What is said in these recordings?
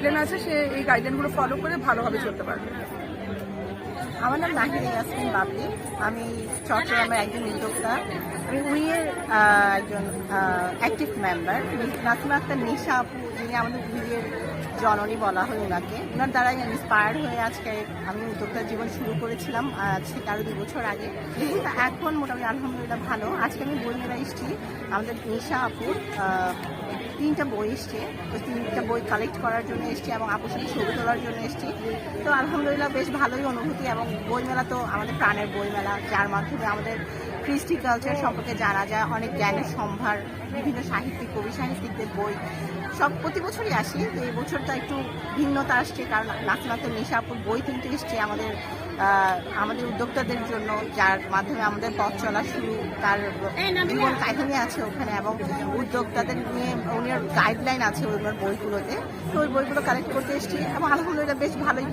Guideline আছে সে এই গাইডলাইনগুলো follow করে ভালোভাবে চলতে পারবে। আমার নাম নাহিদা ইয়াসমিন বাবলি। আমি চট্টগ্রামের একজন উদ্যোক্তা। আমি উইয়ের একজন অ্যাক্টিভ মেম্বার। নাসিমা আক্তার নিশা আপু, যিনি আমাদের উইয়ের জননী বলা হয় ওনাকে, ওনার দ্বারাই ইন্সপায়ার্ড হয়ে আজকে আমি উদ্যোক্তার জীবন শুরু করেছিলাম আজকে 2 বছর আগে। কিন্তু এখন মোটামুটি আলহামদুলিল্লাহ ভালো। আজকে আমি বই মেলা এসেছি, আমাদের নিশা আপুর 3টা বই এসছে, ওই 3টা বই কালেক্ট করার জন্য এসছি এবং আপুর সাথে ছবি তোলার জন্য এসছি। তো আলহামদুলিল্লাহ বেশ ভালোই অনুভূতি। এবং বই মেলা তো আমাদের প্রাণের বই মেলা, যার মাধ্যমে আমাদের কৃষ্টি কালচার সম্পর্কে জানা যায়, অনেক জ্ঞানের সম্ভার, বিভিন্ন সাহিত্যিক কবি সাহিত্যিকদের বই সব প্রতি বছরই আসি। তো এই বছরটা একটু ভিন্নতা আসছে, কারণ নাসিমা আক্তার নিশা আপুর বই 3টে এসছে আমাদের উদ্যোক্তাদের জন্য, যার মাধ্যমে আমাদের পথ চলা শুরু, তার জীবন কাহিনী আছে ওখানে এবং উদ্যোক্তাদের নিয়ে উনার গাইডলাইন আছে ওনার বইগুলোতে। তো ওই বইগুলো কালেক্ট করতে এসেছি এবং আলহামদুলিল্লাহ বেশ ভালোই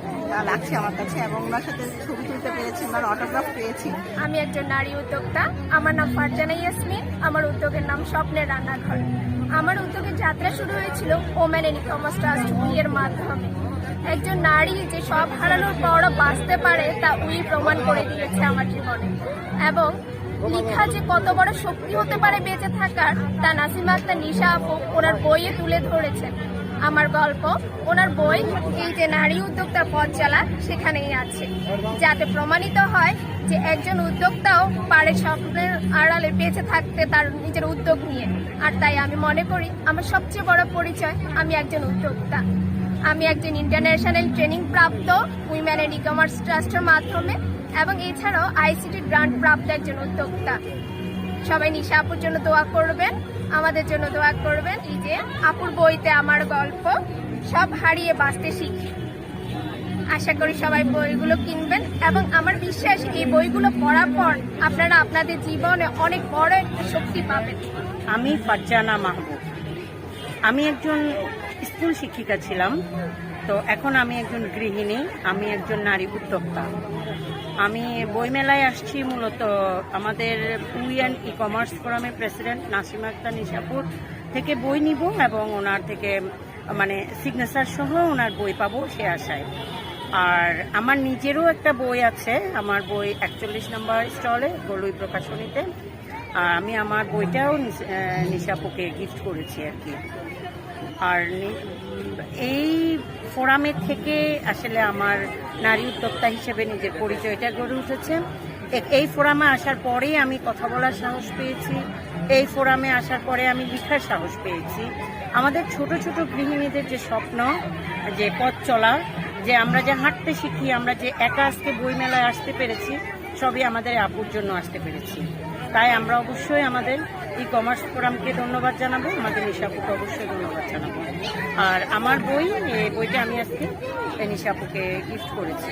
লাগছে আমার কাছে, এবং ওনার সাথে ছবি তুলতে পেরেছি, ওনার অটোগ্রাফ পেয়েছি। আমি একজন নারী উদ্যোক্তা। আমার নাম ফারজানা ইয়াসমিন। আমার উদ্যোগের নাম স্বপ্নের রান্নাঘর। আমার উদ্যোগের যাত্রা শুরু হয়েছিল ওমেন ইন ই-কমার্স ট্রাস্ট উইয়ের মাধ্যমে। একজন নারী যে সব হারানোর পরও বাঁচতে পারে তা উই প্রমাণ করে দিয়েছে আমার জীবনে, এবং লেখা যে কত বড় শক্তি হতে পারে বেঁচে থাকার তা নাসিমা আক্তার নিশা আপু ওনার বইয়ে তুলে ধরেছেন। আমার গল্প, ওনার বই এই যে নারী উদ্যোক্তার পথ চলা সেখানেই আছে, যাতে প্রমাণিত হয় যে একজন উদ্যোক্তাও পারে স্বপ্নের আড়ালে বেঁচে থাকতে তার নিজের উদ্যোগ নিয়ে। আর তাই আমি মনে করি আমার সবচেয়ে বড় পরিচয় আমি একজন উদ্যোক্তা। আমি একজন ইন্টারন্যাশনাল ট্রেনিং প্রাপ্ত উইমেন ইন ই-কমার্স ট্রাস্টের মাধ্যমে, এবং এছাড়াও আইসিটি গ্রান্ট প্রাপ্ত একজন উদ্যোক্তা। সবাই নিশা আপুর জন্য দোয়া করবেন, আমাদের জন্য দোয়া করবেন। এই যে আপুর বইতে আমার গল্প, সব হারিয়ে বাঁচতে শিখি। আশা করি সবাই বইগুলো কিনবেন, এবং আমার বিশ্বাস এই বইগুলো পড়ার পর আপনারা আপনাদের জীবনে অনেক বড় একটা শক্তি পাবেন। আমি ফারজানা মাহবুব। আমি একজন স্কুল শিক্ষিকা ছিলাম, তো এখন আমি একজন গৃহিণী, আমি একজন নারী উদ্যোক্তা। আমি বইমেলায় আসছি মূলত আমাদের উইয়েন ই-কমার্স ফোরামের প্রেসিডেন্ট নাসিমা আক্তার নিশাপুর থেকে বই নিব এবং ওনার থেকে মানে সিগনেচার সহ ওনার বই পাবো সে আশায়। আর আমার নিজেরও একটা বই আছে, আমার বই 41 নম্বর স্টলে গলুই প্রকাশনীতে। আর আমি আমার বইটাও নিশাপুকে গিফট করেছি আর কি। আর এই ফোরামে থেকে আসলে আমার নারী উদ্যোক্তা হিসেবে নিজের পরিচয়টা গড়ে উঠেছে। এই ফোরামে আসার পরেই আমি কথা বলার সাহস পেয়েছি, এই ফোরামে আসার পরে আমি লেখার সাহস পেয়েছি। আমাদের ছোট ছোট গৃহিণীদের যে স্বপ্ন, যে পথ চলা, যে আমরা যে হাঁটতে শিখি, আমরা যে একা আজকে বইমেলায় আসতে পেরেছি, সবই আমাদের আপুর জন্য আসতে পেরেছি। তাই আমরা অবশ্যই আমাদের ই-কমার্স ফোরামকে ধন্যবাদ জানাবো, আমাদের নিশাপুকে অবশ্যই ধন্যবাদ জানাবো। আর আমার বইটা আমি আজকে নিশাপুকে গিফট করেছি।